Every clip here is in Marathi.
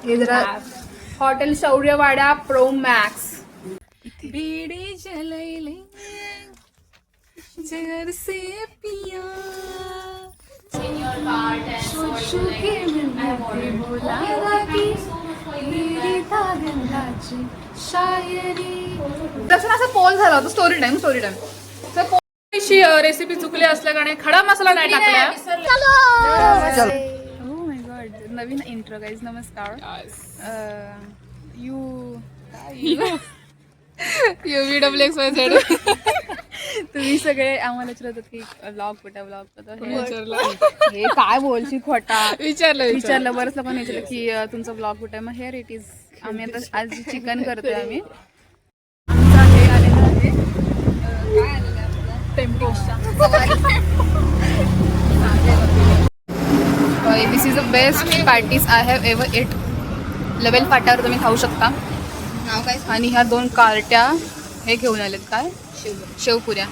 हे जरा हॉटेल शौर्यवाडा प्रो मॅक्स. बेड़े जलैले जगर से पिया तसं असं पोल झाला होता. स्टोरी टाइम रेसिपी चुकली असल्याने खडा मसाला नाही टाकला. Oh my God, Naveen intro guys. नमस्कार. तुम्ही सगळे आम्हाला विचारतात की ब्लॉग कुठे हे काय बोलशी खोटा विचारलं बरंच लोकांनी विचारलं की तुमचा ब्लॉग कुठे आहे. मग हेअर इट इज. आम्ही आता आज चिकन करतोय. आम्ही आमचा हे आलेलं आहे काय आलेलं आहे आपलं tempo. This is the best patties I have ever eat. Level फाट्यावर तुम्ही खाऊ शकता. नाव काय. आणि ह्या 2 कार्ट्या हे घेऊन आलेत. काय शेवपुऱ्या.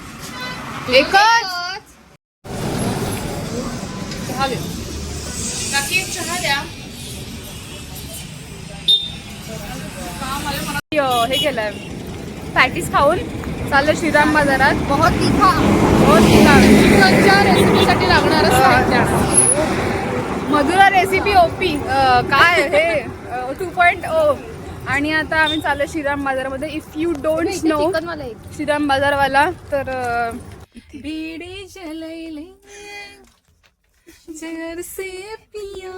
एकच हे केलंय पॅटीस खाऊन चाललं श्रीराम बाजारात. बहुत तिखा चिकनच्या रेसिपीसाठी लागणारच साहित्य. मधुरा रेसिपी ओपी काय हे 2.0. आणि आता आम्ही चाललो श्रीराम बाजारामध्ये. If you don't know Shriram बाजारवाला तर बेड़े जलैले जगर से पिया.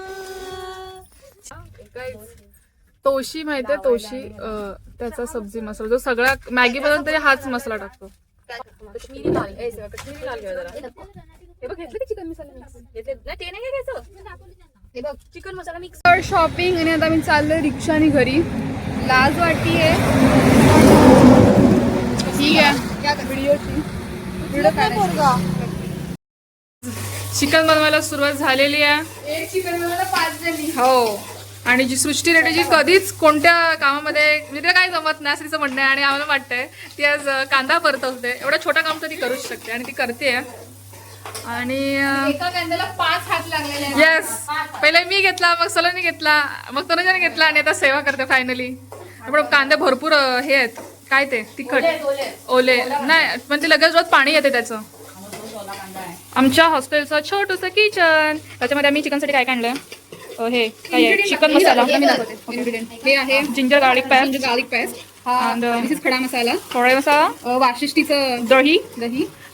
तोशी माहितीये तोशी, त्याचा सब्जी मसाला जो सगळा मॅगी बनवून तरी हाच मसाला टाकतो. चिकन मसाला मिक्स. शॉपिंग आणि आता आम्ही चाललोय रिक्षाने घरी. लाज वाटतीये. ठीक आहे व्हिडिओ चिकन बनवायला सुरुवात झालेली आहे. एक चिकन बनवायला 5 जणी. हो. आणि जी सृष्टी रेड्डीची कधीच कोणत्या कामामध्ये म्हणजे काय जमत नाही असं तिचं म्हणणं आहे. आणि आम्हाला वाटतंय ती आज कांदा परतवते. एवढा छोटा काम तर ती करूच शकते आणि ती करते. आणि एका कांद्याला 5 हात लागलेले आहेत. येस, पहिले मी घेतला, मग सलोनी घेतला, मग तनुजाने घेतला आणि आता सेवा करते फायनली. पण कांदे भरपूर हे आहेत. काय ते तिखट ओले नाही पण ते लगेच रोज पाणी येते त्याचं. आमच्या हॉस्टेलचं छोटंसं किचन. त्याच्यामध्ये आम्ही चिकनसाठी काय आणलंय हे काय चिकन मसाला. हे आहे जिंजर गार्लिक पेस्ट. खडा मसाला, थोडा मसाला, वाशिष्ठीचं दही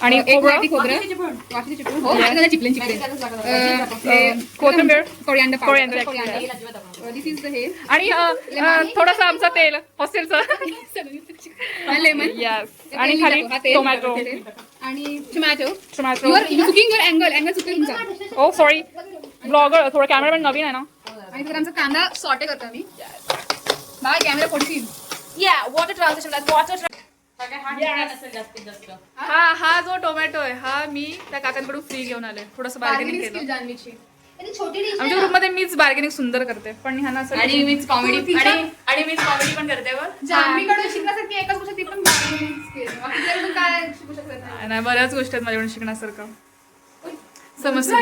आणि खोबरं, कोथिंबीर, कोरिअँडर. आणि थोडंसं आमचं तेल हॉस्टेलचं, लेमन आणि खाली टोमॅटो आणि टोमॅटो. टोमॅटो. कुकिंग अँगल चुकलं तुमचा. ओ सॉरी, ब्लॉगर थोडं कॅमेरामॅन नवीन आहे ना. आणि तर आमचा कांदा सॉटे करतो आम्ही. बाय कॅमेरा पडतील. Water translation. हा जो टोमॅटो आहे हा मी त्या काकांकडून फ्री घेऊन आले. थोडंसं बार्गेनिंग केलं. आमच्या ग्रुप मध्ये मीच बार्गेनिंग सुंदर करते. पण ह्यांना आणि मीच कॉमेडी आणि मीच कॉमेडी पण करते. जान्हवीकडून शिकण्यासारखी एकच गोष्ट ती पण काय शिकू शकत नाही. बऱ्याच गोष्टी आहेत माझ्याकडून शिकण्यासारखं. समजते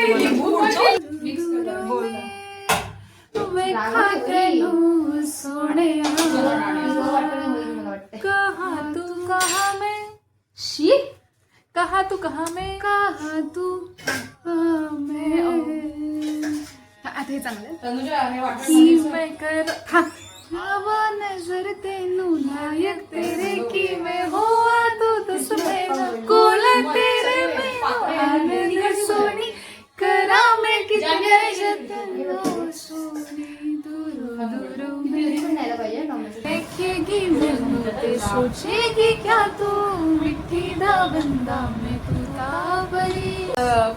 कहा तू आता हे चांगलं. नजर तेनू लायक तेरे की मैं होआ तो दस में कोला तेरे में आनंद सोनी करा मैं कितने जतन सोनी दूर दूर में देखेगी मैं ते सोचेगी क्या तू मिठी दा बंदा मैं तू ताबरी.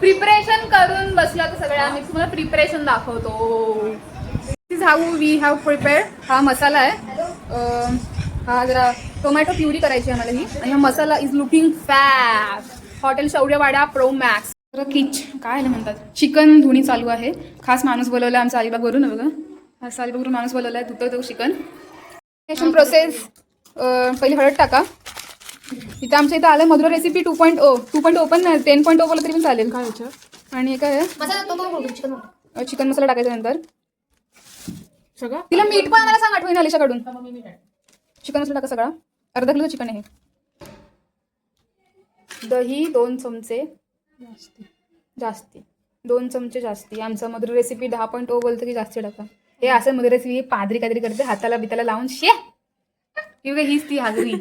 प्रिपरेशन करून बसलो आता सगळ्या. आम्ही तुम्हाला प्रिपरेशन दाखवतो. How we have prepare. हा मसाला आहे. हा जरा टोमॅटो प्युरी करायची आम्हाला ही. आणि हा masala is looking fab. Hotel Shauryawada pro max. काय म्हणतात चिकन धुणी चालू आहे. खास माणूस बोलवला आमचा अलिबागवरून. बघा हा अलिबागवरून माणूस बोलवला आहे. धुतो तो चिकन. प्रोसेस पहिली हळद टाका. इथं आमच्या इथं आलं मधुरा रेसिपी 2.0 पण 10.0 बोललं तरी पण चालेल. काय ह्याच्यात आणि काय आहे चिकन मसाला टाकायचा. नंतर सगळं तिला मीठ पण आणायला सांग आठवण आलीशाकडून. चिकन असलं टाका सगळा. अर्धा किलो चिकन आहे. दही 2 चमचे जास्ती 2 चमचे जास्ती. आमचा मधुर रेसिपी 10.0 बोलतो की जास्ती टाका. हे असं मधुर रेसिपी पादरी काहीतरी करते हाताला बिताला लावून शे हीच ती हाजरी.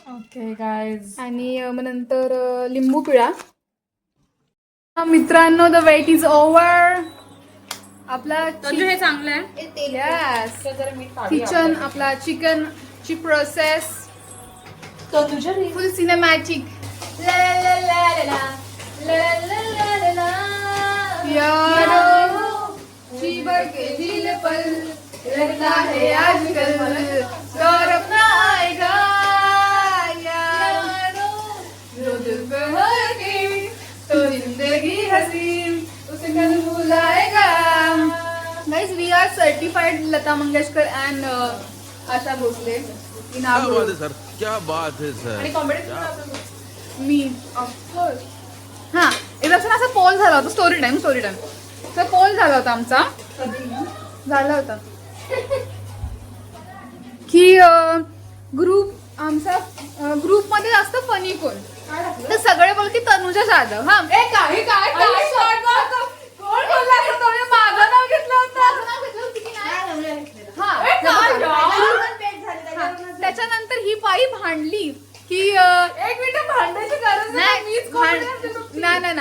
Okay guys. आणि मग नंतर लिंबू पिळा. मित्रांनो द वेट इज ओव्हर. आपला हे चांगलं आहे. यस किचन आपला चिकनची प्रोसेस फुल सिनेमॅटिक. यारो जीवर के झील पर लगता है आजकल और अपना आएगा यारो जो दिल पे होगी तो जिंदगी हसीन उसे कल भुलाएगा. Guys we are certified Lata Mangeshkar and Asha Bhosle in क्या बात है सर, क्या बात है सर. आणि कॉमेडी मी ऑफकोर्स. हां एकदा असा पोल झाला होता. स्टोरी टाइम तर पोल झाला होता आमचा. झाला होता की ग्रुप आमचा ग्रुपमध्ये जास्त फनी कोण तर सगळे बोलते तनुजा जाधव. हा काही काय कोण बोलला असं तुम्ही माझं नाव घेतलं होतं. त्याच्यानंतर ही बाई भांडली की एक मिनिट भांडायची गरज नाही.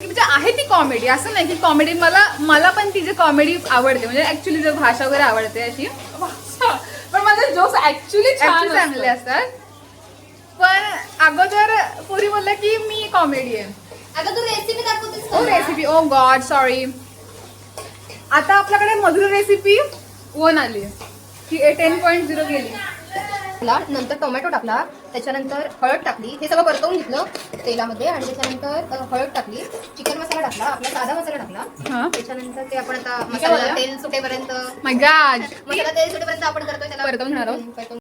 म्हणजे आहे ती कॉमेडी असं नाही की कॉमेडी मला पण तिची कॉमेडी आवडते. म्हणजे ऍक्च्युली जर भाषा वगैरे आवडते अशी. पण माझे जोक्स ऍक्च्युली चांगले असतात. पण अगोदर पोरी बोलला की मी कॉमेडी आहे. अगं तू रेसिपी दाखवतेस ओ रेसिपी ओ गॉड सॉरी. आता आपल्याकडे मधुर रेसिपी 1 आली की 10.0 गेली. नंतर टोमॅटो टाकला, त्याच्यानंतर हळद टाकली, हे सगळं परतवून घेतलं तेलामध्ये आणि त्याच्यानंतर हळद टाकली, चिकन मसाला टाकला, आपला साधा मसाला टाकला. त्याच्यानंतर ते आपण आता मसाला तेल सुटेपर्यंत माय गॉड मसाला तेल सुटेपर्यंत आपण करतोय त्याला परतवून घेणार आहोत. परतवून.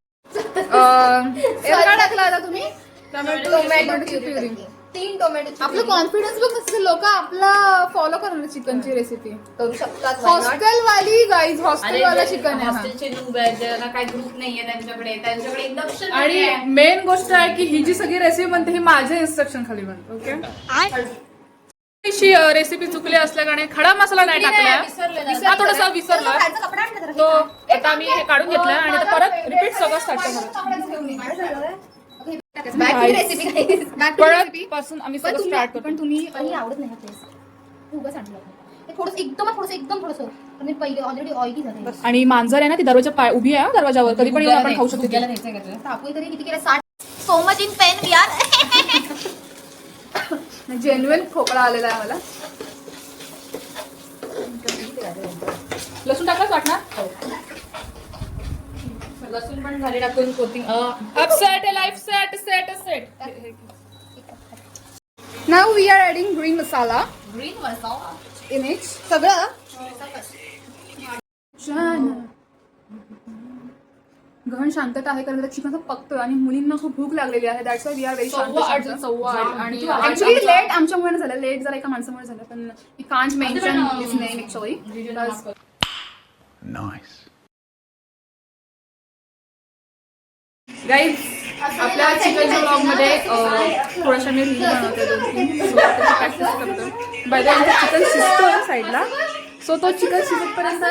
काय टाकला आता तुम्ही? टोमॅटोची प्युरी 3 टोमॅटो. आपलं कॉन्फिडन्स बघ कसं लोक आपला फॉलो करणार चिकनची रेसिपी करू शकतात. हॉस्टेल वाली गाईज हॉस्टेल वाला चिकन आहे. हॉस्टेलचे नूब आहेत ज्यांना काही ग्रुप नाहीये त्यांच्याकडे इंडक्शन आणि मेन गोष्ट आहे की ही जी सगळी रेसिपी म्हणते ही माझ्या इन्स्ट्रक्शन खाली बनते. ओके रेसिपी चुकली असल्याने खडा मसाला नाही टाकला. हा थोडासा विसरला तो. आता आम्ही हे काढून घेतलंय आणि आता परत रिपीट सगळं स्टार्ट करणार. परत पासून आम्ही सगळं स्टार्ट करतो. पण तुम्ही आवडत नाही उगाच आणलं ते थोडंसं एकदम थोडंसं म्हणजे पहिले ऑलरेडी ऑइली झालं. आणि मांजर आहे ना ती दरवाजा उभी आहे दरवाजावर कधी पण येऊन आपण खाऊ शकतो. टाकू तरी किती केलं 60 सो मच इन पेन यार. जेन्युइन खोकला आलेला आहे मला. लसूण टाकलाच वाटणार. लसूण पण झाले टाकून कोथिंग upset life set. Now we are adding green masala green masala in it. सगळं गहन शांतता आहे कारण चिकन पकतोय आणि मुलींना खूप भूक लागलेली आहे. That's why we are very शांत. आणि ऍक्च्युली लेट आमच्यामुळे झालं. लेट जरा एका माणसामुळे झालं पण we can't mention his name actually. Nice. Guys आपल्या चिकनच्या ब्लॉग मध्ये थोड्याशा मी रील बनवते 2-3 प्रॅक्टिस करतो. बाय द वे चिकन शिजतोय साईडला. सो तो चिकन शिजतपर्यंत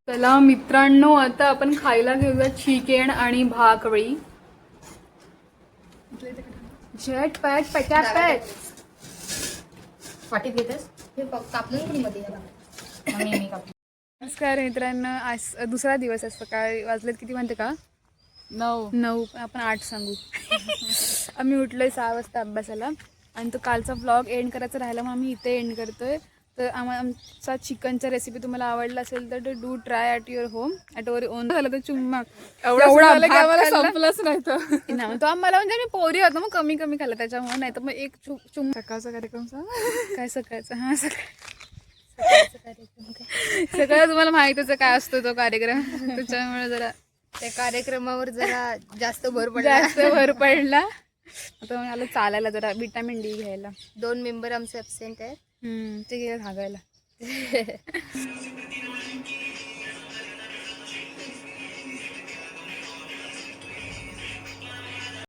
चला मित्रांनो आता आपण खायला घेऊया चिकन आणि भाकरी. झटपट पटापट. वाटीत घेतेस हे कापलं कुणी मध्ये नमस्कार मित्रांनो. आज दुसरा दिवस आहे. सकाळी वाजलेत किती म्हणते का 9 आपण 8 सांगू. आम्ही उठलोय 6 वाजता अभ्यासाला आणि तो कालचा व्लॉग एंड करायचा राहिला मग आम्ही इथे एंड करतोय. तर आमचा चिकनचा रेसिपी तुम्हाला आवडला असेल तर do try at your home at your on. झालं तर चुम्मा एवढा संपलंच नाही तो आम्हाला. म्हणजे मी पोरी होतो मग कमी खाल्लं त्याच्यामुळे. नाही तर मग एक चुम्मा. सकाळचा कार्यक्रम काय सकाळचा. हा सकाळ सगळं तुम्हाला माहितच आहे काय असतो तो कार्यक्रम. त्याच्यामुळे जरा त्या कार्यक्रमावर जरा जास्त भर पडला. जास्त भर पडला. आता मला चालायला जरा विटामिन डी घ्यायला. 2 मेंबर आमचे ॲबसेंट आहेत. ते गेले भागायला.